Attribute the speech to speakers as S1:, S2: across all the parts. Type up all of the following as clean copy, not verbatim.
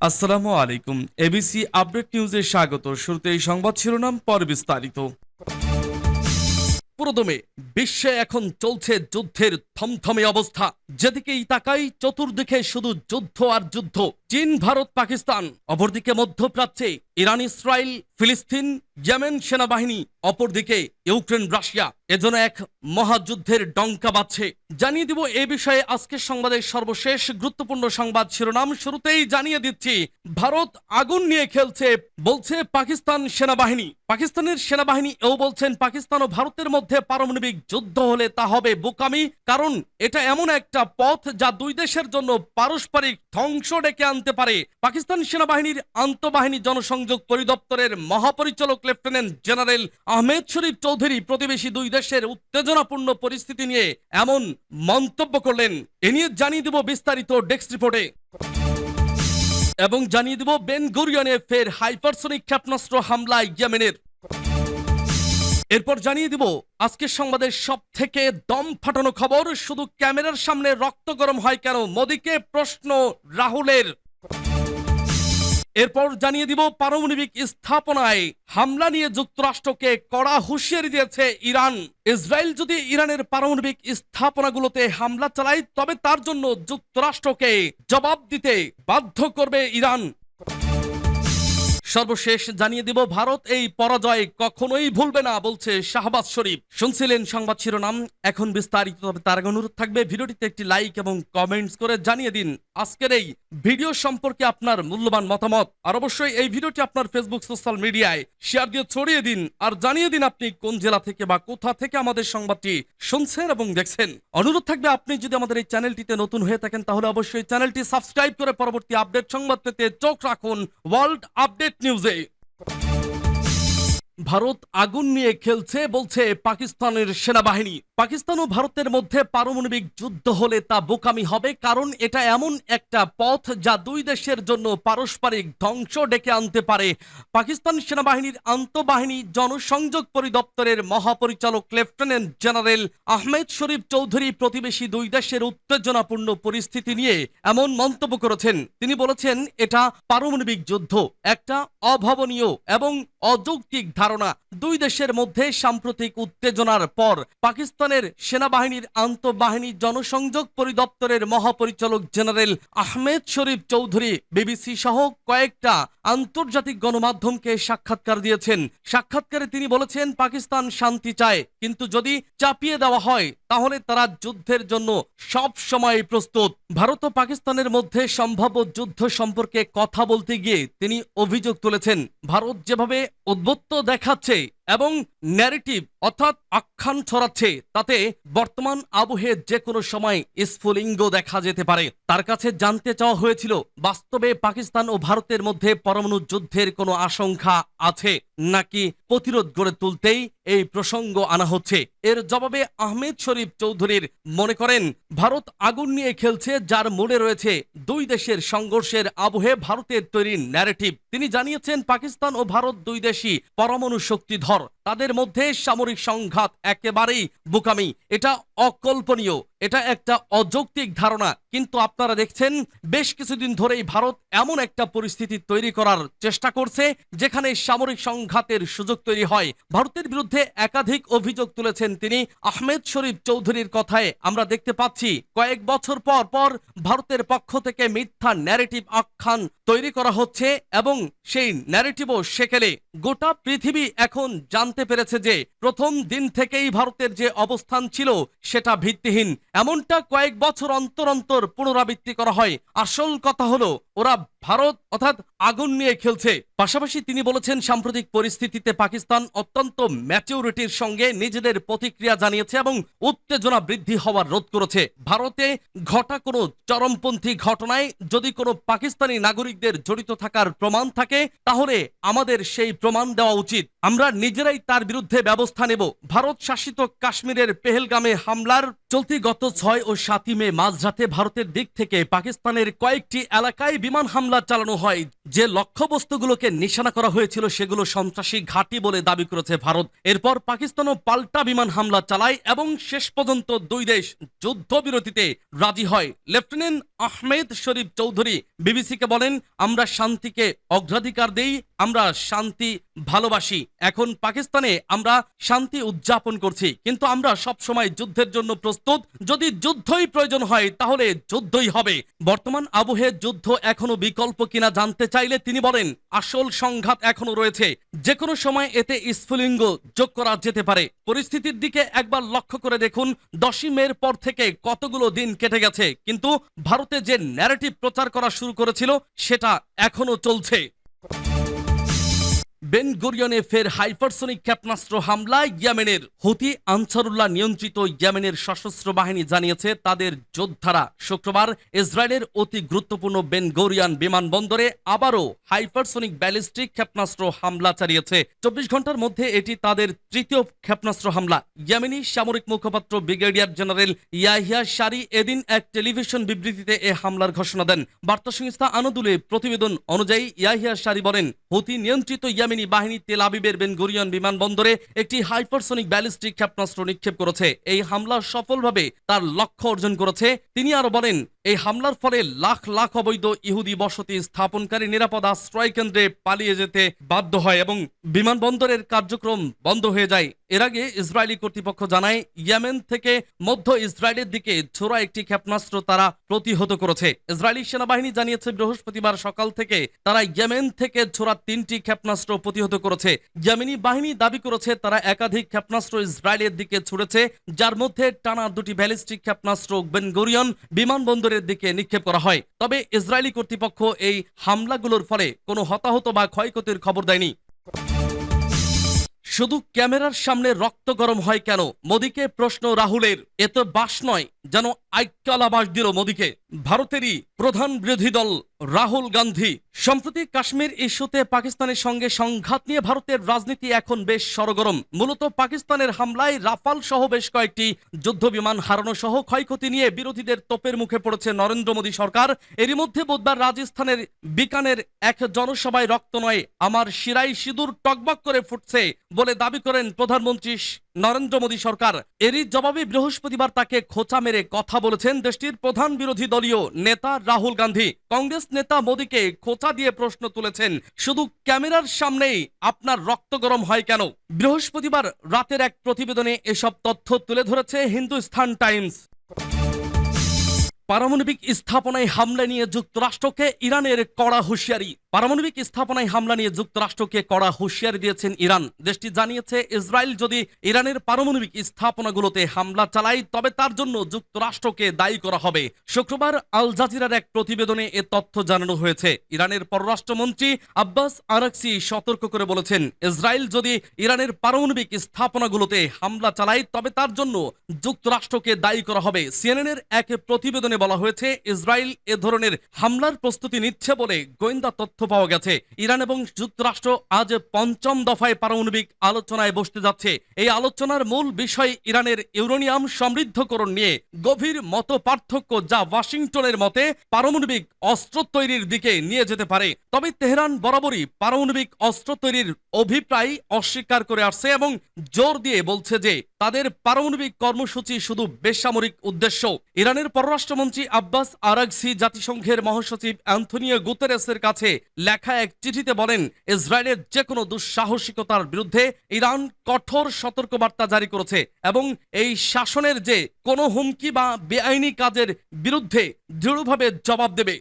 S1: আসসালামু আলাইকুম। ABC update নিউজে স্বাগত। শুরুতেই সংবাদ শিরোনাম, পরে বিস্তারিত। পুরোদমে বিশ্বে এখন চলছে যুদ্ধের থমথমে অবস্থা। যেদিকেই তাকাই চতুর্দিকে শুধু যুদ্ধ আর যুদ্ধ। চীন, ভারত, পাকিস্তান, অপরদিকে মধ্যপ্রাচ্যে ইরান, ইসরায়েল, ফিলিস্তিন, ইয়েমেন সেনাবাহিনী, অপরদিকে ইউক্রেন, রাশিয়া। এজন্য এক মহাযুদ্ধের ডঙ্কা বাজছে। জানিয়ে দিব এ বিষয়ে আজকের সংবাদের সর্বশেষ গুরুত্বপূর্ণ সংবাদ শিরোনাম। শুরুতেই জানিয়ে দিচ্ছি, ভারত আগুন নিয়ে খেলছে বলছে পাকিস্তান সেনাবাহিনী। পাকিস্তানের সেনাবাহিনী এও বলছেন পাকিস্তান ও ভারতের মধ্যে পারমাণবিক যুদ্ধ হলে তা হবে বোকামি, কারণ এটা এমন একটা পথ যা দুই দেশের জন্য পারস্পরিক ধ্বংস ডেকে আনতে পারে। পাকিস্তান সেনাবাহিনীর আন্তঃবাহিনী জনসংযোগ পরিদপ্তরের মহাপরিচালক লেফটেন্যান্ট জেনারেল আহমেদ শরীফ চৌধুরী প্রতিবেশী দুই দেশের উত্তেজনাপূর্ণ পরিস্থিতি নিয়ে এমন মন্তব্য করলেন। এ নিয়ে জানিয়ে দেব বিস্তারিত ডেস্ক রিপোর্টে, এবং জানিয়ে দেব বেন গুরিয়নে ফের হাইপারসনিক ক্ষেপণাস্ত্র হামলা ইয়েমেনের। এরপর জানিয়ে দিব আজকের সংবাদের সব থেকে দম ফাটানো খবর, শুধু ক্যামেরার সামনে রক্ত গরম হয় কেন, মোদীকে প্রশ্ন রাহুলের। এরপর জানিয়ে দিব পারমাণবিক স্থাপনায় হামলা নিয়ে যুক্তরাষ্ট্রকে কড়া হুঁশিয়ারি দিয়েছে ইরান। ইসরায়েল যদি ইরানের পারমাণবিক স্থাপনাগুলোতে হামলা চালায় তবে তার জন্য যুক্তরাষ্ট্রকে জবাব দিতে বাধ্য করবে ইরান। সর্বশেষ জানিয়ে দিব ভারত এই পরাজয় কখনোই ভুলবে না বলছে শাহবাজ শরীফ। শুনছিলেন সংবাদ শিরোনাম, এখন বিস্তারিত। তবে তার আগে অনুরোধ থাকবে ভিডিওটিতে একটি লাইক এবং কমেন্টস করে জানিয়ে দিন আজকের এই ভিডিও সম্পর্কে আপনার মূল্যবান মতামত। আর অবশ্যই এই ভিডিওটি আপনার ফেসবুক সোশ্যাল মিডিয়ায় শেয়ার দিয়ে ছড়িয়ে দিন, আর জানিয়ে দিন আপনি কোন জেলা থেকে বা কোথা থেকে আমাদের সংবাদটি শুনছেন এবং দেখছেন। অনুরোধ থাকবে আপনি যদি আমাদের এই চ্যানেলটিতে নতুন হয়ে থাকেন তাহলে অবশ্যই চ্যানেলটি সাবস্ক্রাইব করে পরবর্তী আপডেট সংবাদ পেতে চোখ রাখুন ওয়ার্ল্ড আপডেট নিউজে। ভারত আগুন নিয়ে খেলছে বলছে পাকিস্তানের সেনাবাহিনী। পাকিস্তান ও ভারতের মধ্যে পারমাণবিক যুদ্ধ হলে তা বোকামি হবে, কারণ এটা এমন একটা পথ যা দুই দেশের জন্য পারস্পরিক ধ্বংস ডেকে আনতে পারে। পাকিস্তান সেনাবাহিনীর আন্তঃবাহিনী জনসংযোগ পরিদপ্তরের মহাপরিচালক লেফটেন্যান্ট জেনারেল আহমেদ শরীফ চৌধুরী প্রতিবেশী দুই দেশের উত্তেজনাপূর্ণ পরিস্থিতি নিয়ে এমন মন্তব্য করেছেন। তিনি বলেছেন এটা পারমাণবিক যুদ্ধ একটা অভাবনীয় এবং অযৌক্তিক ধারণা। দুই দেশের মধ্যে সাম্প্রতিক উত্তেজনার পর পাকিস্তানের সেনাবাহিনীর আন্তঃবাহিনী জনসংযোগ পরিদপ্তরের মহাপরিচালক জেনারেল আহমেদ শরীফ চৌধুরী বিবিসি সহ কয়েকটা আন্তর্জাতিক গণমাধ্যমকে সাক্ষাৎকার দিয়েছেন। সাক্ষাৎকারে তিনি বলেছেন পাকিস্তান শান্তি চায়, কিন্তু যদি চাপিয়ে দেওয়া হয় তাহলে তারা যুদ্ধের জন্য সব সময় প্রস্তুত। ভারত ও পাকিস্তানের মধ্যে সম্ভাব্য যুদ্ধ সম্পর্কে কথা বলতে গিয়ে তিনি অভিযোগ তুলেছেন ভারত যেভাবে উদ্বুদ্ধ দেখাচ্ছে এবং ন্যারেটিভ অর্থাৎ আখ্যান ছড়াচ্ছে তাতে বর্তমান আবহে যে কোনো সময় স্ফুলিঙ্গ দেখা যেতে পারে। তার কাছে জানতে চাওয়া হয়েছিল বাস্তবে পাকিস্তান ও ভারতের মধ্যে পরমাণু যুদ্ধের কোনো আশঙ্কা আছে নাকি প্রতিরোধ গড়ে তুলতেই এই প্রসঙ্গ আনা হচ্ছে। এর জবাবে আহমেদ শরীফ চৌধুরীর মনে করেন ভারত আগুন নিয়ে খেলছে, যার মূলে রয়েছে দুই দেশের সংঘর্ষের আবহে ভারতের তৈরি ন্যারেটিভ। তিনি জানিয়েছেন পাকিস্তান ও ভারত দুই দেশই পরমাণু শক্তিধর, তাদের মধ্যে সামরিক সংঘাত একেবারেই বোকামি, এটা অকল্পনীয়, এটা একটা অযৌক্তিক ধারণা। কিন্তু আপনারা দেখছেন বেশ কিছুদিন ধরেই ভারত এমন একটা পরিস্থিতি তৈরি করার চেষ্টা করছে যেখানে সামরিক সংঘাতের সুযোগ তৈরি হয়। ভারতের বিরুদ্ধে একাধিক অভিযোগ তুলেছেন তিনি। আহমেদ শরীফ চৌধুরীর কথায় আমরা দেখতে পাচ্ছি কয়েক বছর পর পর ভারতের পক্ষ থেকে মিথ্যা ন্যারেটিভ আখ্যান তৈরি করা হচ্ছে এবং সেই ন্যারেটিভও সেকেলে গোটা পৃথিবী এখন জানতে পেরেছে যে প্রথম দিন থেকেই ভারতের যে অবস্থান ছিল সেটা ভিত্তিহীন। এমনটা কয়েক বছর অন্তর অন্তর পুনরাবৃত্তি করা হয়। আসল কথা হলো ওরা ভারত অর্থাৎ আগুন নিয়ে খেলছে। পাশাপাশি তিনি বলেছেন সাম্প্রতিক পরিস্থিতিতে পাকিস্তান অত্যন্ত ম্যাচিউরিটির সঙ্গে নিজেদের প্রতিক্রিয়া জানিয়েছে এবং উত্তেজনা বৃদ্ধি হওয়ার রোধ করেছে। ভারতে ঘটা কোনো চরমপন্থী ঘটনায় যদি কোনো পাকিস্তানি নাগরিকদের জড়িত থাকার প্রমাণ থাকে তাহলে আমাদের সেই প্রমাণ দেওয়া উচিত। আমরা নিজেরাই তার বিরুদ্ধে ব্যবস্থা নেব। ভারত শাসিত কাশ্মীরের পেহেলগামে হামলার চলতি গত 6 ও 7 মে মাঝরাতে ভারতের দিক থেকে পাকিস্তানের কয়েকটি এলাকায় বিমান হামলা চালানো হয়। যে লক্ষ্যবস্তুগুলোকে নিশানা করা হয়েছিল সেগুলো সন্ত্রাসী ঘাঁটি বলে দাবি করেছে ভারত। এরপর পাকিস্তানও পাল্টা বিমান হামলা চালায় এবং শেষ পর্যন্ত দুই দেশ যুদ্ধবিরতিতে রাজি হয়। লেফটেন্যান্ট আহমেদ শরীফ চৌধুরী বিবিসিকে বলেন, আমরা শান্তিকে অগ্রাধিকার দেই, আমরা শান্তি ভালোবাসি। এখন পাকিস্তানে আমরা শান্তি উদযাপন করছি, কিন্তু আমরা সব সময় যুদ্ধের জন্য প্রস্তুত। যদি যুদ্ধই প্রয়োজন হয় তাহলে যুদ্ধই হবে। বর্তমান আবহে যুদ্ধ এখনো বিকল্প কিনা জানতে চাইলে তিনি বলেন, আসল সংঘাত এখনো রয়েছে, যে কোনো সময় এতে স্ফুলিঙ্গ যোগ করা যেতে পারে। পরিস্থিতির দিকে একবার লক্ষ্য করে দেখুন, 10ই মের পর থেকে কতগুলো দিন কেটে গেছে, কিন্তু ভারতে যে ন্যারেটিভ প্রচার করা শুরু করেছিল সেটা এখনো চলছে। বেন গুরিয়নে ফের হাইপারসনিক ক্ষেপণাস্ত্র হামলা। ইয়েমেনের হুতি আনসারুল্লাহ নিয়ন্ত্রিত ইয়েমেনের সশস্ত্র বাহিনী জানিয়েছে তাদের যোদ্ধারা শুক্রবার ইসরায়েলের অতি গুরুত্বপূর্ণ বেন গুরিয়ন বিমানবন্দরে আবারও হাইপারসনিক ব্যালিস্টিক ক্ষেপণাস্ত্র হামলা চালিয়েছে। 24 ঘন্টার মধ্যে এটি তাদের তৃতীয় ক্ষেপণাস্ত্র হামলা। ইয়েমেনি সামরিক মুখপাত্র ব্রিগেডিয়ার জেনারেল ইয়াহিয়া শারি এদিন এক টেলিভিশন বিবৃতিতে এ হামলার ঘোষণা দেন। বার্তা সংস্থা আনাদুলে প্রতিবেদন অনুযায়ী ইয়াহিয়া শারি বলেন, হুতি নিয়ন্ত্রিত ইয়েমেনি বাহিনী তেল আবিবের বেন গুরিয়ন বিমানবন্দরে একটি হাইপারসনিক ব্যালিস্টিক ক্ষেপণাস্ত্র নিক্ষেপ করেছে। এই হামলা সফলভাবে তার লক্ষ্য অর্জন করেছে। তিনি আরো বলেন, এই হামলার ফলে লাখ লাখ অবৈধ ইহুদি বসতি স্থাপনকারী নিরাপদ আশ্রয় কেন্দ্রে পালিয়ে যেতে বাধ্য হয় এবং বিমানবন্দরের কার্যক্রম বন্ধ হয়ে যায়। এর আগে ইসরায়েলি কর্তৃপক্ষ জানায়, ইয়েমেন থেকে মধ্য ইসরায়েলের দিকে ছোড়া একটি ক্ষেপণাস্ত্র তারা প্রতিহত করেছে। ইসরায়েলি সেনাবাহিনী জানিয়েছে বৃহস্পতিবার সকাল থেকে তারা ইয়েমেন থেকে ছোড়া 3টি ক্ষেপণাস্ত্র প্রতিহত করেছে। ইয়েমেনি বাহিনী দাবি করেছে তারা একাধিক ক্ষেপণাস্ত্র ইসরায়েলের দিকে ছুড়েছে, যার মধ্যে টানা 2টি ব্যালিস্টিক ক্ষেপণাস্ত্র বেন গুরিয়ন বিমানবন্দরের দিকে নিক্ষেপ করা হয়। তবে ইসরায়েলি কর্তৃপক্ষ এই হামলাগুলোর ফলে কোনো হতাহত বা ক্ষয়ক্ষতির খবর দেয়নি। শুধু ক্যামেরার সামনে রক্ত গরম হয় কেন? মোদিকে প্রশ্ন রাহুলের। এ তো বাস নয়, যেন আইক্যালাবাস দিল মোদিকে। ভারতেরই প্রধান বিরোধী দল রাহুল গান্ধী সম্প্রতি কাশ্মীর ইস্যুতে পাকিস্তানের সঙ্গে সংঘাত নিয়ে ভারতের রাজনীতি এখন বেশ সরগরম। মূলত পাকিস্তানের হামলায় রাফাল সহ বেশ কয়েকটি যুদ্ধ বিমান হারানো সহ ক্ষয়ক্ষতি নিয়ে বিরোধীদের তোপের মুখে পড়েছে নরেন্দ্র মোদী সরকার। এরই মধ্যে বুধবার রাজস্থানের বিকানের এক জনসভায় রক্ত নয়, আমার শিরায় সিঁদুর টকবক করে ফুটছে বলে দাবি করেন প্রধানমন্ত্রী নরেন্দ্র মোদী সরকার। এরই জবাবে বৃহস্পতিবার তাকে খোঁচা মেরে কথা বলেছেন দেশটির প্রধান বিরোধী দলীয় নেতা রাহুল গান্ধী। কংগ্রেস নেতা মোদীকে খোঁচা দিয়ে প্রশ্ন তুলেছেন, শুধু ক্যামেরার সামনেই আপনার রক্ত গরম হয় কেন? বৃহস্পতিবার রাতের এক প্রতিবেদনে এসব তথ্য তুলে ধরেছে হিন্দুস্তান টাইমস। পারমাণবিক স্থাপনায় হামলা নিয়ে যুক্তরাষ্ট্রকে ইরানের কড়া হুঁশিয়ারি। পারমাণবিক স্থাপনায় হামলা নিয়ে যুক্তরাষ্ট্রকে কড়া হুঁশিয়ারি দিয়েছেন ইরান। দেশটি জানিয়েছে, ইসরায়েল যদি ইরানের পারমাণবিক স্থাপনাগুলোতে হামলা চালায় তবে তার জন্য যুক্তরাষ্ট্রকে দায়ী করা হবে। শুক্রবার আল জাজিরার এক প্রতিবেদনে এ তথ্য জানানো হয়েছে। ইরানের পররাষ্ট্রমন্ত্রী আব্বাস আরাকচি সতর্ক করে বলেছেন, ইসরায়েল যদি ইরানের পারমাণবিক স্থাপনাগুলোতে হামলা চালায় তবে তার জন্য যুক্তরাষ্ট্রকে দায়ী করা হবে। সিএনএনের এক প্রতিবেদনে বলা হয়েছে, ইসরায়েল এ ধরনের হামলার প্রস্তুতি নিচ্ছে বলে গোয়েন্দা তথ্য পাওয়া গেছে। ইরান এবং যুক্তরাষ্ট্র আজ 5ম দফায় পারমাণবিক আলোচনায় বসতে যাচ্ছে। এই আলোচনার মূল বিষয় ইরানের ইউরেনিয়াম সমৃদ্ধকরণ নিয়ে গভীর মত পার্থক্য, যা ওয়াশিংটনের মতে পারমাণবিক অস্ত্র তৈরির দিকে নিয়ে যেতে পারে। তবে তেহরান বরাবরই পারমাণবিক অস্ত্র তৈরির অভিপ্রায় অস্বীকার করে আসছে এবং জোর দিয়ে বলছে যে তাদের পারমাণবিক কর্মসূচি শুধু বেসামরিক উদ্দেশ্য। ইরানের পররাষ্ট্রমন্ত্রী আব্বাস আরাকচি জাতিসংঘের মহাসচিব অ্যান্থনিও গুতেরেসের কাছে লেখা এক চিঠিতে বলেন, ইসরায়েলের যে কোনো দুঃসাহসিকতার বিরুদ্ধে ইরান কঠোর সতর্কবার্তা জারি করেছে এবং এই শাসনের যে কোনো হুমকি বা বেআইনি কাজের বিরুদ্ধে দৃঢ়ভাবে জবাব দেবে।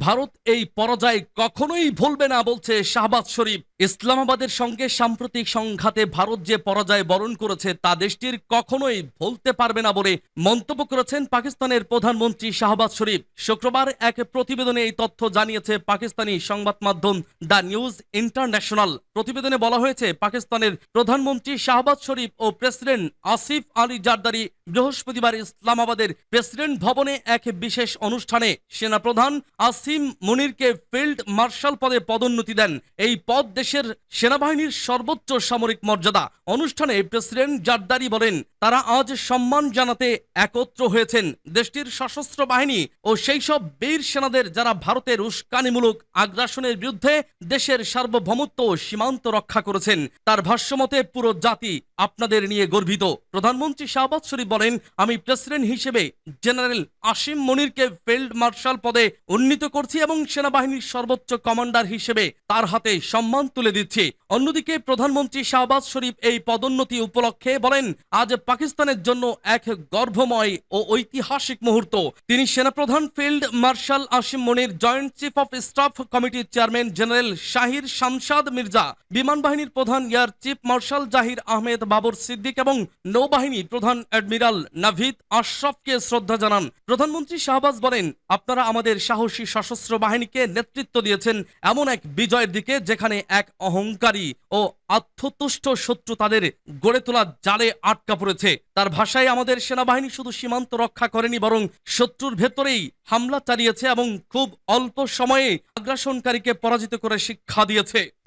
S1: ভারত এই পরাজয় কখনোই ভুলবে না বলছে শাহবাজ শরীফ। ইসলামাবাদের সঙ্গে সাম্প্রতিক সংঘাতে ভারত যে পরাজয় বরণ করেছে তা দেশটির কখনোই ভুলতে পারবে না বলে মন্তব্য করেছেন পাকিস্তানের প্রধানমন্ত্রী শাহবাজ শরীফ। শুক্রবার এক প্রতিবেদনে এই তথ্য জানিয়েছে পাকিস্তানি সংবাদ মাধ্যম দ্য নিউজ ইন্টারন্যাশনাল। প্রতিবেদনে বলা হয়েছে, পাকিস্তানের প্রধানমন্ত্রী শাহবাজ শরীফ ও প্রেসিডেন্ট আসিফ আলী জারদারি বৃহস্পতিবার ইসলামাবাদের প্রেসিডেন্ট ভবনে এক বিশেষ অনুষ্ঠানে সেনাপ্রধান আসিফ আসিম মুনিরকে ফিল্ড মার্শাল পদে পদোন্নতি দেন। এই পদ দেশের সেনাবাহিনীর সর্বোচ্চ সামরিক মর্যাদা। অনুষ্ঠানে প্রেসিডেন্ট জারদারি বলেন, তারা আজ সম্মান জানাতে একত্র হয়েছেন দেশটির সশস্ত্র বাহিনী ও সেই সব বীর সেনাদের যারা ভারতের উস্কানিমূলক আগ্রাসনের বিরুদ্ধে দেশের সার্বভৌমত্ব ও সীমান্ত রক্ষা করেছেন। তার ভাষ্যমতে পুরো জাতি আপনাদের নিয়ে গর্বিত। প্রধানমন্ত্রী শাহবাজ শরীফ বলেন, আমি প্রেসিডেন্ট হিসেবে জেনারেল আসিম মুনিরকে ফিল্ড মার্শাল পদে উন্নীত করছি এবং সেনাবাহিনীর সর্বোচ্চ কমান্ডার হিসেবে তার হাতে সম্মান তুলে দিচ্ছি। অন্যদিকে প্রধানমন্ত্রী শাহবাজ শরীফ এই পদোন্নতি উপলক্ষে বলেন, আজ পাকিস্তানের জন্য এক গর্বময় ও ঐতিহাসিক মুহূর্ত। তিনি সেনাপ্রধান field marshal Asim Munir, joint chief of staff কমিটির চেয়ারম্যান জেনারেল শাহির শামশাদ মির্জা, বিমান বাহিনীর প্রধান এয়ার চিফ মার্শাল জাহির আহমেদ বাবর সিদ্দিক এবং নৌবাহিনী প্রধান অ্যাডমিরাল নাভিদ আশরাফকে শ্রদ্ধা জানান। প্রধানমন্ত্রী শাহবাজ বলেন, আপনারা আমাদের সাহসী সশস্ত্র বাহিনীকে নেতৃত্ব দিয়েছেন এমন এক বিজয়ের দিকে যেখানে এক অহংকারী ও আত্মতুষ্ট শত্রু তাদের গড়ে তোলা জালে আটকা পড়েছে। তার ভাষায়, আমাদের সেনাবাহিনী শুধু সীমান্ত রক্ষা করেনি, বরং শত্রুর ভেতরেই হামলা চালিয়েছে এবং খুব অল্প সময়ে আগ্রাসনকারীকে পরাজিত করে শিক্ষা দিয়েছে।